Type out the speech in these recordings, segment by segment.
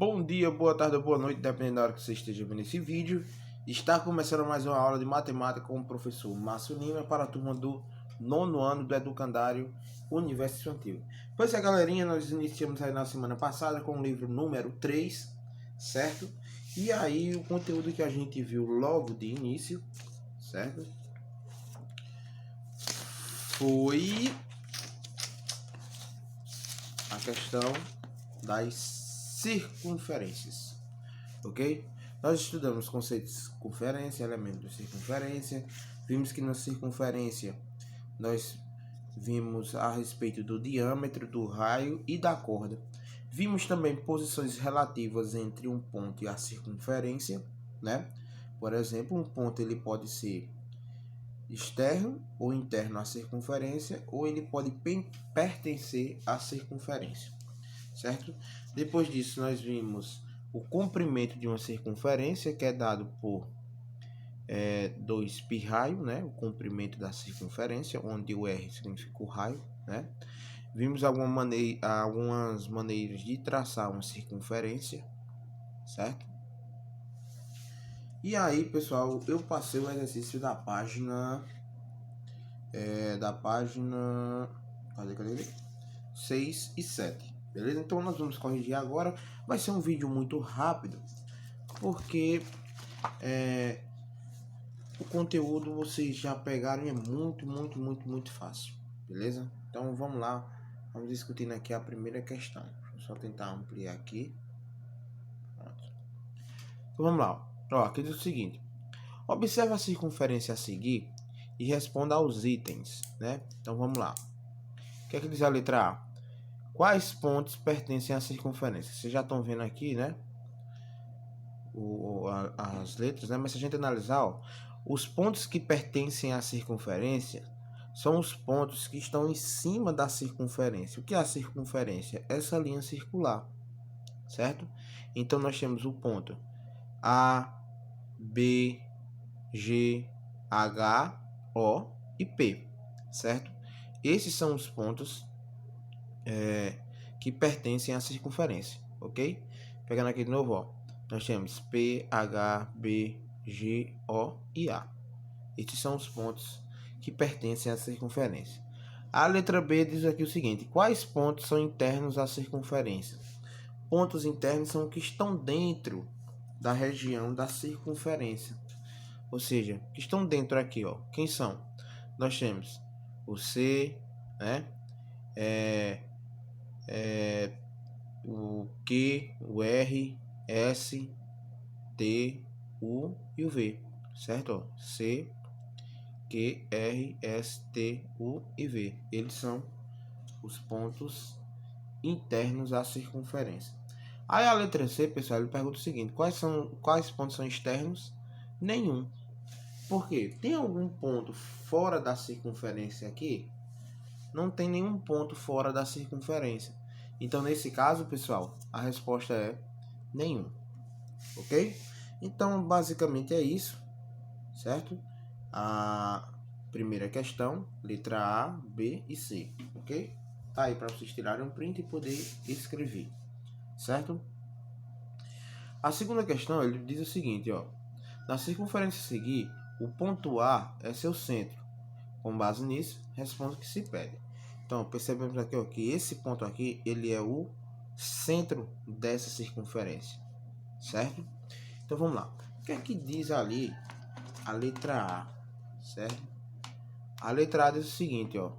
Bom dia, boa tarde ou boa noite, dependendo da hora que você esteja vendo esse vídeo. Está começando mais uma aula de matemática com o professor Márcio Lima para a turma do 9º ano do Educandário Universo Infantil. Pois é, galerinha, nós iniciamos aí na semana passada com o livro número 3, certo? E aí o conteúdo que a gente viu logo de início, certo? Foi a questão das circunferências, ok? Nós estudamos conceitos de circunferência, elementos de circunferência, vimos que na circunferência nós vimos a respeito do diâmetro, do raio e da corda. Vimos também posições relativas entre um ponto e a circunferência, né? Por exemplo, um ponto ele pode ser externo ou interno à circunferência, ou ele pode pertencer à circunferência, certo? Depois disso, nós vimos o comprimento de uma circunferência, que é dado por 2π raio, né? O comprimento da circunferência, onde o R significa o raio, né? Vimos algumas maneiras de traçar uma circunferência, certo? E aí, pessoal, eu passei o exercício da página... cadê? 6 e 7, beleza? Então nós vamos corrigir agora. Vai ser um vídeo muito rápido, porque o conteúdo vocês já pegaram e é muito fácil, beleza? Então vamos lá, vamos discutindo aqui a primeira questão. Deixa eu só tentar ampliar aqui. Pronto. Então vamos lá. Ó, aqui diz o seguinte: observe a circunferência a seguir e responda aos itens, né? Então vamos lá. O que é que diz a letra A? Quais pontos pertencem à circunferência? Vocês já estão vendo aqui, né? As letras, né? Mas se a gente analisar, ó, os pontos que pertencem à circunferência são os pontos que estão em cima da circunferência. O que é a circunferência? Essa linha circular, certo? Então nós temos o ponto A, B, G, H, O e P, certo? Esses são os pontos que pertencem à circunferência, ok? Pegando aqui de novo, ó, nós temos P, H, B, G, O e A. Estes são os pontos que pertencem à circunferência. A letra B diz aqui o seguinte: quais pontos são internos à circunferência? Pontos internos são os que estão dentro da região da circunferência. Ou seja, que estão dentro aqui, ó. Quem são? Nós temos o C, né? O Q, o R, S, T, U e o V, certo? C, Q, R, S, T, U e V. Eles são os pontos internos à circunferência. Aí a letra C, pessoal, ele pergunta o seguinte: quais pontos são externos? Nenhum. Por quê? Tem algum ponto fora da circunferência aqui? Não tem nenhum ponto fora da circunferência. Então, nesse caso, pessoal, a resposta é nenhum. Ok? Então, basicamente é isso, certo? A primeira questão, letra A, B e C, ok? Tá aí para vocês tirarem um print e poder escrever, certo? A segunda questão, ele diz o seguinte, ó: na circunferência a seguir, o ponto A é seu centro. Com base nisso, responda o que se pede. Então, percebemos aqui, ó, que esse ponto aqui, ele é o centro dessa circunferência, certo? Então, vamos lá. O que é que diz ali a letra A, certo? A letra A diz o seguinte, ó: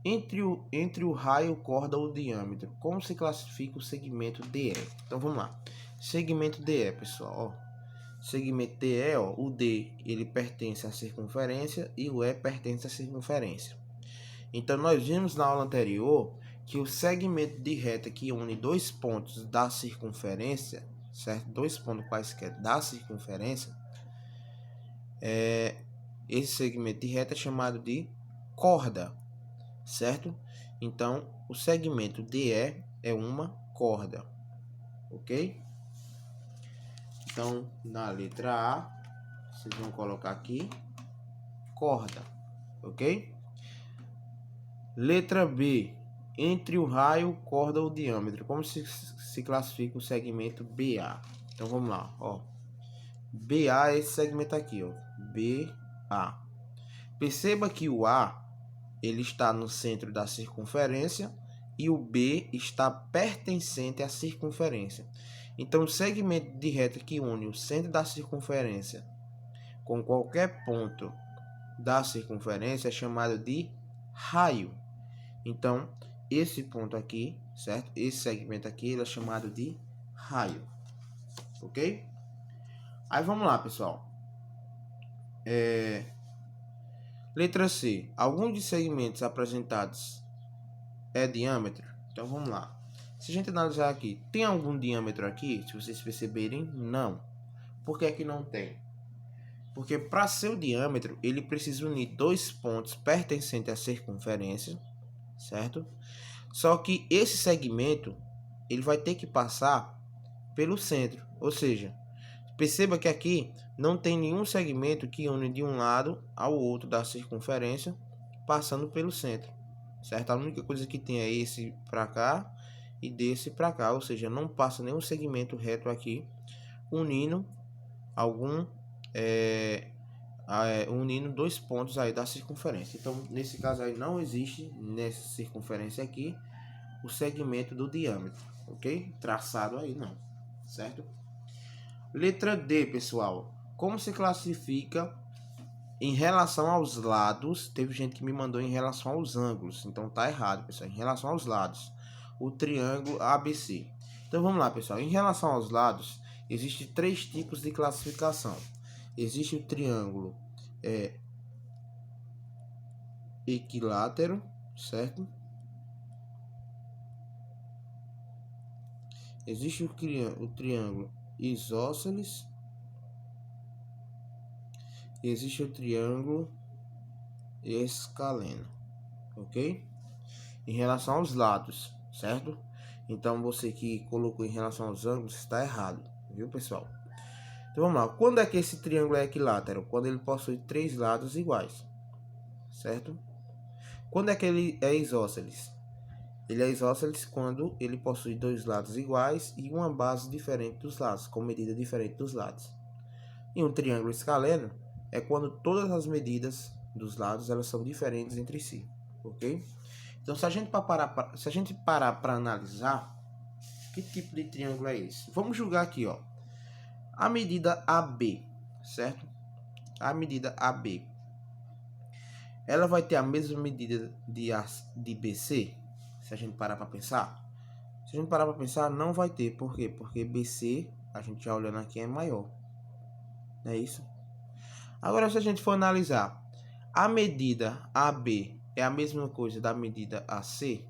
entre o raio, corda ou diâmetro, como se classifica o segmento DE? Então, vamos lá. Segmento DE, pessoal, ó. Segmento DE, ó, o D ele pertence à circunferência e o E pertence à circunferência. Então, nós vimos na aula anterior que o segmento de reta que une dois pontos da circunferência, certo? Dois pontos quaisquer da circunferência, esse segmento de reta é chamado de corda, certo? Então, o segmento DE é uma corda, ok? Então, na letra A, vocês vão colocar aqui corda, ok? Letra B, entre o raio, corda ou diâmetro. Como se classifica o segmento BA? Então vamos lá, ó. BA é esse segmento aqui, ó. BA. Perceba que o A ele está no centro da circunferência e o B está pertencente à circunferência. Então, o segmento de reta que une o centro da circunferência com qualquer ponto da circunferência é chamado de raio. Então, esse ponto aqui, certo? Esse segmento aqui ele é chamado de raio, ok? Aí vamos lá, pessoal. Letra C. Algum dos segmentos apresentados é diâmetro? Então vamos lá. Se a gente analisar aqui, tem algum diâmetro aqui? Se vocês perceberem, não. Por que é que não tem? Porque para ser o diâmetro, ele precisa unir dois pontos pertencentes à circunferência, certo? Só que esse segmento, ele vai ter que passar pelo centro. Ou seja, perceba que aqui não tem nenhum segmento que une de um lado ao outro da circunferência, passando pelo centro, certo? A única coisa que tem é esse para cá e desse para cá, ou seja, não passa nenhum segmento reto aqui, unindo unindo dois pontos aí da circunferência. Então, nesse caso aí não existe nessa circunferência aqui o segmento do diâmetro, ok? Traçado aí não, certo? Letra D, pessoal. Como se classifica em relação aos lados? Teve gente que me mandou em relação aos ângulos, então tá errado, pessoal. Em relação aos lados, o triângulo ABC. Então vamos lá, pessoal. Em relação aos lados, existem três tipos de classificação. Existe o triângulo equilátero, certo? Existe o triângulo isósceles. Existe o triângulo escaleno, ok? Em relação aos lados, certo? Então você que colocou em relação aos ângulos está errado, viu, pessoal? Então vamos lá. Quando é que esse triângulo é equilátero? Quando ele possui três lados iguais, certo? Quando é que ele é isósceles? Ele é isósceles quando ele possui dois lados iguais e uma base diferente dos lados, com medida diferente dos lados. E um triângulo escaleno é quando todas as medidas dos lados elas são diferentes entre si, ok? Então, se a gente parar para analisar, que tipo de triângulo é esse? Vamos julgar aqui, ó, a medida AB, certo? A medida AB, ela vai ter a mesma medida de BC? Se a gente parar para pensar, se a gente parar para pensar, não vai ter. Por quê? Porque BC, a gente já olhando aqui, é maior, não é isso? Agora, se a gente for analisar, a medida AB é a mesma coisa da medida AC?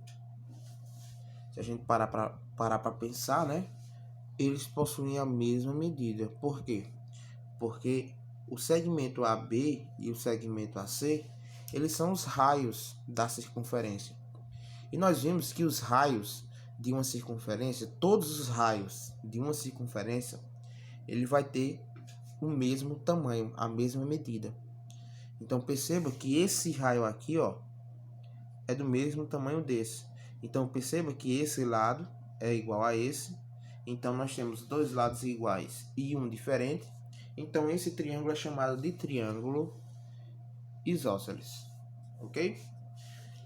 Se a gente parar para pensar, né? Eles possuem a mesma medida. Por quê? Porque o segmento AB e o segmento AC, eles são os raios da circunferência. E nós vimos que os raios de uma circunferência, todos os raios de uma circunferência, ele vai ter o mesmo tamanho, a mesma medida. Então perceba que esse raio aqui, ó, é do mesmo tamanho desse. Então perceba que esse lado é igual a esse. Então nós temos dois lados iguais e um diferente. Então esse triângulo é chamado de triângulo isósceles, ok?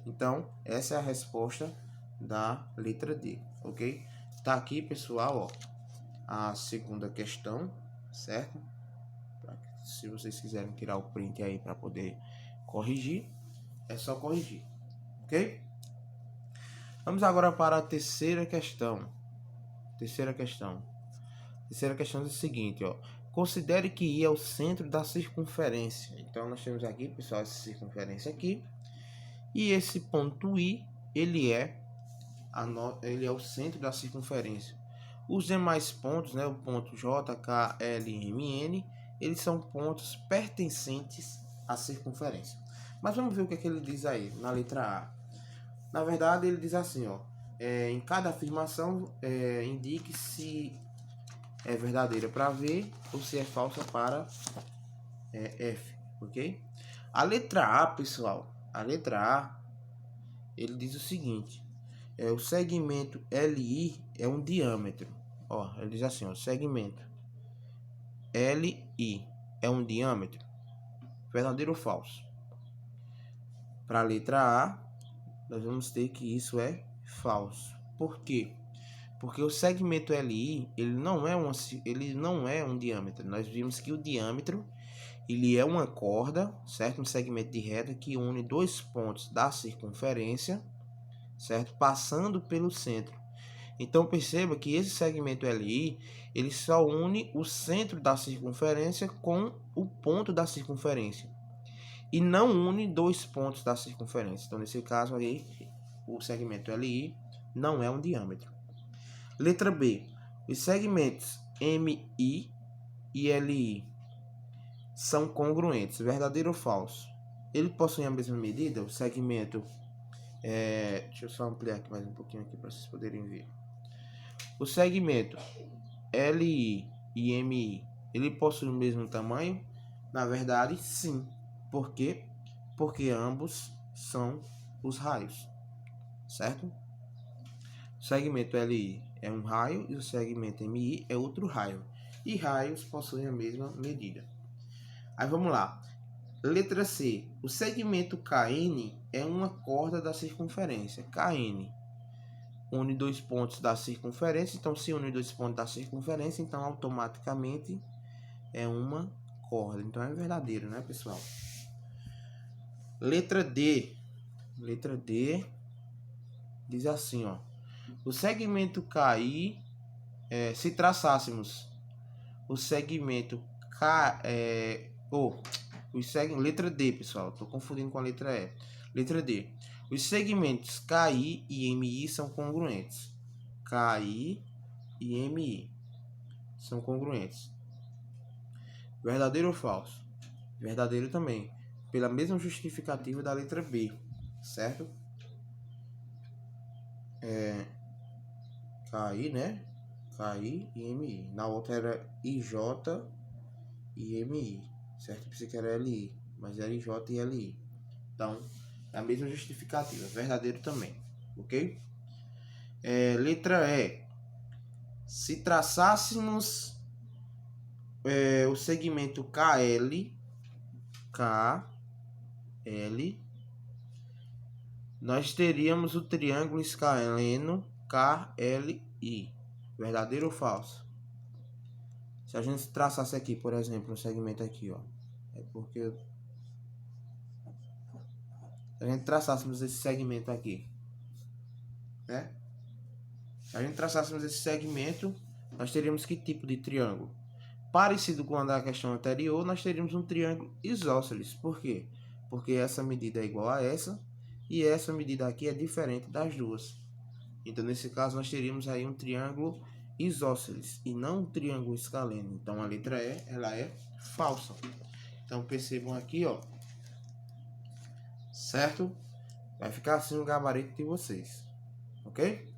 Então essa é a resposta da letra D, ok? Tá aqui, pessoal, ó, a segunda questão, certo? Se vocês quiserem tirar o print aí para poder corrigir, é só corrigir, ok? Vamos agora para a terceira questão. Terceira questão é o seguinte, ó. Considere que I é o centro da circunferência. Então nós temos aqui, pessoal, essa circunferência aqui. E esse ponto I, ele é o centro da circunferência. Os demais pontos, né, o ponto J, K, L e M, N, eles são pontos pertencentes à circunferência. Mas vamos ver o que é que ele diz aí, na letra A. Na verdade, ele diz assim, ó, em cada afirmação, indique se é verdadeira para V ou se é falsa para F, ok? A letra A, pessoal, a letra A, ele diz o seguinte: o segmento LI é um diâmetro. Ó, ele diz assim, ó, segmento LI é um diâmetro. Verdadeiro ou falso? Para a letra A, nós vamos ter que isso é falso. Por quê? Porque o segmento LI, ele não é um diâmetro. Nós vimos que o diâmetro, ele é uma corda, certo? Um segmento de reta que une dois pontos da circunferência, certo? Passando pelo centro. Então perceba que esse segmento LI, ele só une o centro da circunferência com o ponto da circunferência. E não une dois pontos da circunferência. Então nesse caso aí, o segmento LI não é um diâmetro. Letra B. Os segmentos MI e LI são congruentes. Verdadeiro ou falso? Ele possui a mesma medida? O segmento... deixa eu só ampliar aqui mais um pouquinho aqui para vocês poderem ver. O segmento LI e MI, ele possui o mesmo tamanho? Na verdade, sim. Por quê? Porque ambos são os raios, certo? O segmento LI é um raio e o segmento MI é outro raio. E raios possuem a mesma medida. Aí vamos lá. Letra C. O segmento KN é uma corda da circunferência. KN une dois pontos da circunferência. Então, se une dois pontos da circunferência, então automaticamente é uma corda. Então, é verdadeiro, né, pessoal? Letra D. Letra D diz assim, ó. O segmento KI, se traçássemos o segmento letra D, pessoal, estou confundindo com a letra E. Letra D. Os segmentos KI e MI são congruentes. KI e MI são congruentes. Verdadeiro ou falso? Verdadeiro também, pela mesma justificativa da letra B, certo? KI, né? KI e MI. Na outra era IJ e MI, certo? Pensei que era LI, mas era IJ e LI. Então, é a mesma justificativa. Verdadeiro também, ok? Letra E. Se traçássemos o segmento KL, nós teríamos o triângulo escaleno KLI. Verdadeiro ou falso? Se a gente traçasse aqui, por exemplo, um segmento aqui, ó. É porque... Se a gente traçássemos esse segmento aqui, né? Se a gente traçássemos esse segmento, nós teríamos que tipo de triângulo? Parecido com a da questão anterior, nós teríamos um triângulo isósceles. Por quê? Porque essa medida é igual a essa, e essa medida aqui é diferente das duas. Então, nesse caso, nós teríamos aí um triângulo isósceles e não um triângulo escaleno. Então, a letra E, ela é falsa. Então, percebam aqui, ó. Certo? Vai ficar assim o gabarito de vocês. Ok?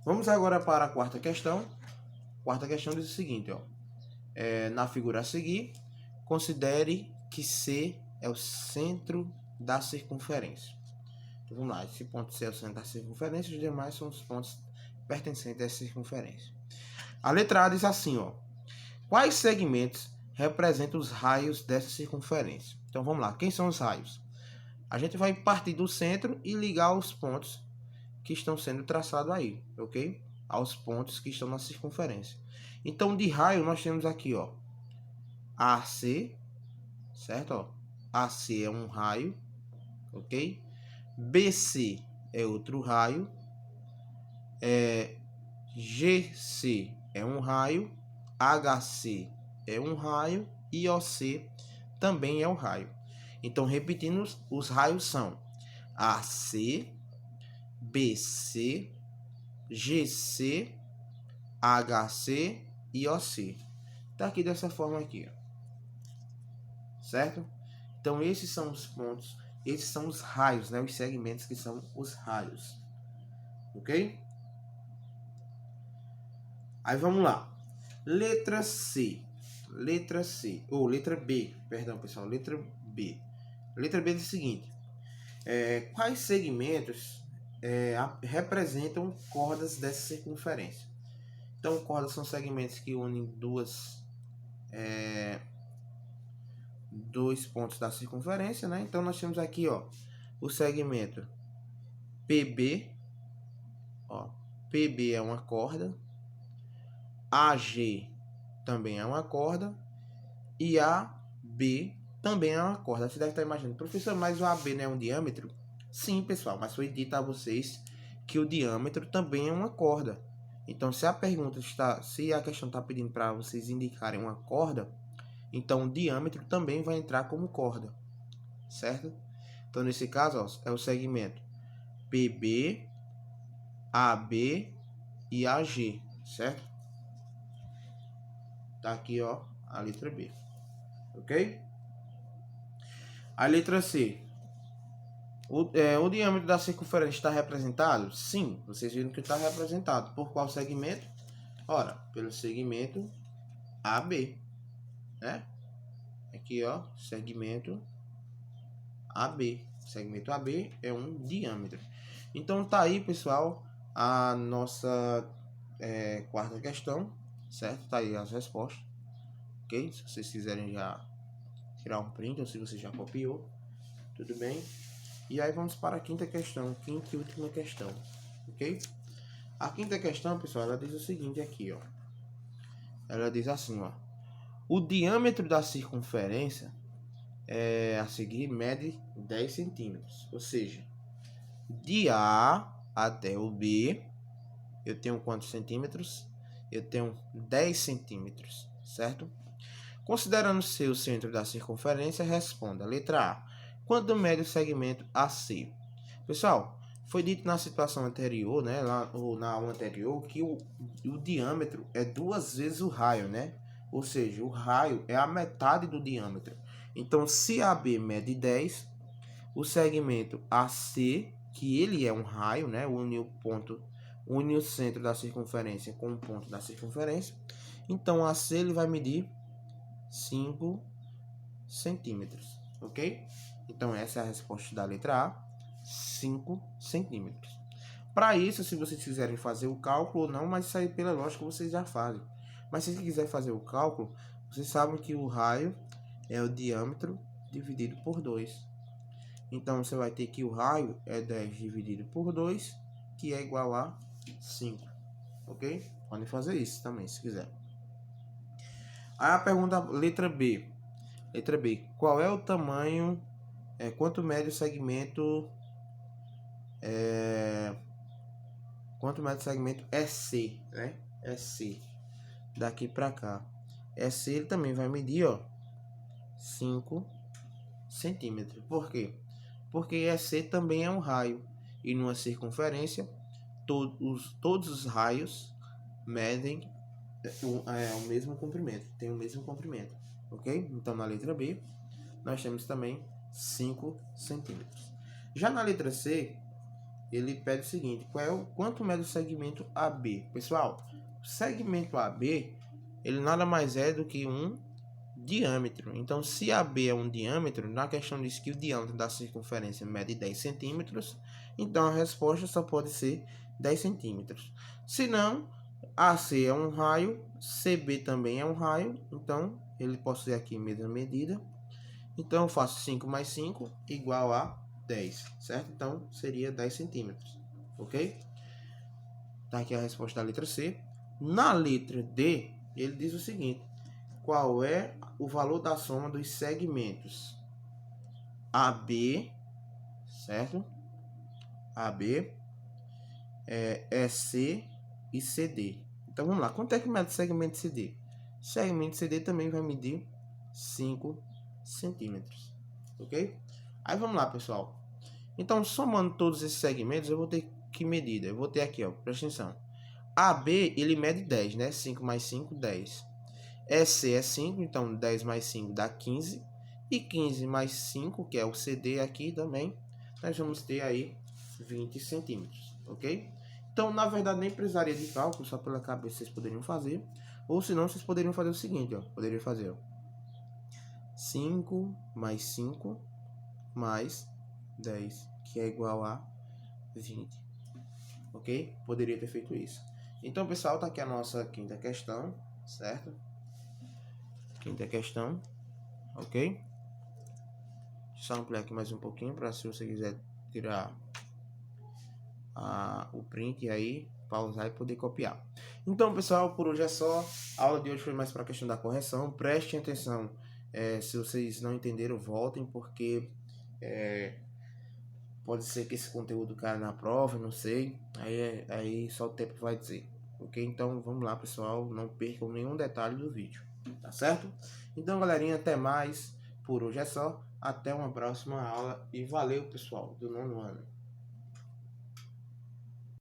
Vamos agora para a quarta questão. A quarta questão diz o seguinte, ó. Na figura a seguir, considere que C é o centro da circunferência. Então, vamos lá. Esse ponto C é o centro da circunferência, os demais são os pontos pertencentes à circunferência. A letra A diz assim, ó. Quais segmentos representam os raios dessa circunferência? Então, vamos lá. Quem são os raios? A gente vai partir do centro e ligar os pontos que estão sendo traçados aí, ok? Aos pontos que estão na circunferência. Então, de raio, nós temos aqui, ó, AC, certo? Ó, AC é um raio, ok? BC é outro raio. GC é um raio. HC é um raio. E OC também é um raio. Então, repetindo, os raios são AC, BC, GC, HC e OC. Tá aqui dessa forma aqui, ó. Certo? Então, esses são os pontos, esses são os raios, né? Os segmentos que são os raios. Ok? Aí vamos lá. Letra C. Letra C. Ou letra B. Perdão, pessoal. Letra B. Letra B é o seguinte. Quais segmentos representam cordas dessa circunferência? Então, cordas são segmentos que unem dois pontos da circunferência, né? Então, nós temos aqui, ó, o segmento PB, ó, PB é uma corda, AG também é uma corda e AB também é uma corda. Você deve estar imaginando, professor, mas o AB não é um diâmetro? Sim, pessoal, mas foi dito a vocês que o diâmetro também é uma corda. Então, se a questão está pedindo para vocês indicarem uma corda, então o diâmetro também vai entrar como corda, certo? Então, nesse caso, ó, é o segmento PB, AB e AG, certo? Tá aqui, ó, a letra B, ok? A letra C. O diâmetro da circunferência está representado? Sim, vocês viram que está representado. Por qual segmento? Ora, pelo segmento AB, né? Aqui, ó, segmento AB. Segmento AB é um diâmetro. Então, tá aí, pessoal, a nossa quarta questão, certo? Tá aí as respostas, ok? Se vocês quiserem já tirar um print ou se você já copiou, tudo bem? E aí vamos para a quinta questão, quinta e última questão, ok? A quinta questão, pessoal, ela diz o seguinte aqui, ó. Ela diz assim, ó. O diâmetro da circunferência a seguir mede 10 centímetros. Ou seja, de A até o B, eu tenho quantos centímetros? Eu tenho 10 centímetros, certo? Considerando ser o centro da circunferência, responda. Letra A. Quanto mede o segmento AC? Pessoal, foi dito na situação anterior, né, na aula anterior, que o diâmetro é 2 vezes o raio, né? Ou seja, o raio é a metade do diâmetro. Então, se AB mede 10, o segmento AC, que ele é um raio, né, une o centro da circunferência com o ponto da circunferência. Então, AC ele vai medir 5 centímetros, ok? Então, essa é a resposta da letra A, 5 centímetros. Para isso, se vocês quiserem fazer o cálculo ou não, mas isso aí pela lógica vocês já fazem. Mas se você quiser fazer o cálculo, vocês sabem que o raio é o diâmetro dividido por 2. Então, você vai ter que o raio é 10 dividido por 2, que é igual a 5, ok? Podem fazer isso também, se quiser. Aí a pergunta, letra B. Letra B, qual é o tamanho, quanto mede o segmento, EC, né? EC, daqui para cá. EC ele também vai medir, ó, 5 centímetros. Por quê? Porque EC também é um raio. E numa circunferência, todos os raios medem o mesmo comprimento. Tem o mesmo comprimento. Ok? Então, na letra B, nós temos também 5 centímetros. Já na letra C, ele pede o seguinte, quanto mede o segmento AB? Pessoal, o segmento AB, ele nada mais é do que um diâmetro. Então, se AB é um diâmetro, na questão diz que o diâmetro da circunferência mede 10 centímetros, então a resposta só pode ser 10 centímetros. Se não, AC é um raio, CB também é um raio, então ele possui aqui a mesma medida. Então, eu faço 5 mais 5 igual a 10, certo? Então, seria 10 centímetros, ok? Tá aqui a resposta da letra C. Na letra D, ele diz o seguinte, qual é o valor da soma dos segmentos AB, certo? AB, EC e CD. Então, vamos lá. Quanto é que mede o segmento CD? O segmento CD também vai medir 5 centímetros, ok? Aí, vamos lá, pessoal. Então, somando todos esses segmentos, eu vou ter que medida? Eu vou ter aqui, ó, presta atenção. AB, ele mede 10, né? 5 mais 5, 10. EC é 5, então 10 mais 5 dá 15. E 15 mais 5, que é o CD aqui também, nós vamos ter aí 20 centímetros, ok? Então, na verdade, nem precisaria de cálculo, só pela cabeça vocês poderiam fazer. Ou se não, vocês poderiam fazer o seguinte, ó. Poderiam fazer, ó, 5 mais 5 mais 10, que é igual a 20. Ok? Poderia ter feito isso. Então, pessoal, tá aqui a nossa quinta questão, certo? Quinta questão, ok? Deixa eu só ampliar aqui mais um pouquinho para se você quiser tirar o print aí, pausar e poder copiar. Então, pessoal, por hoje é só. A aula de hoje foi mais para a questão da correção. Prestem atenção. Se vocês não entenderam, voltem, porque pode ser que esse conteúdo caia na prova, não sei. Aí só o tempo vai dizer. Ok? Então, vamos lá, pessoal. Não percam nenhum detalhe do vídeo. Tá certo? Então, galerinha, até mais. Por hoje é só. Até uma próxima aula. E valeu, pessoal, do 9º ano.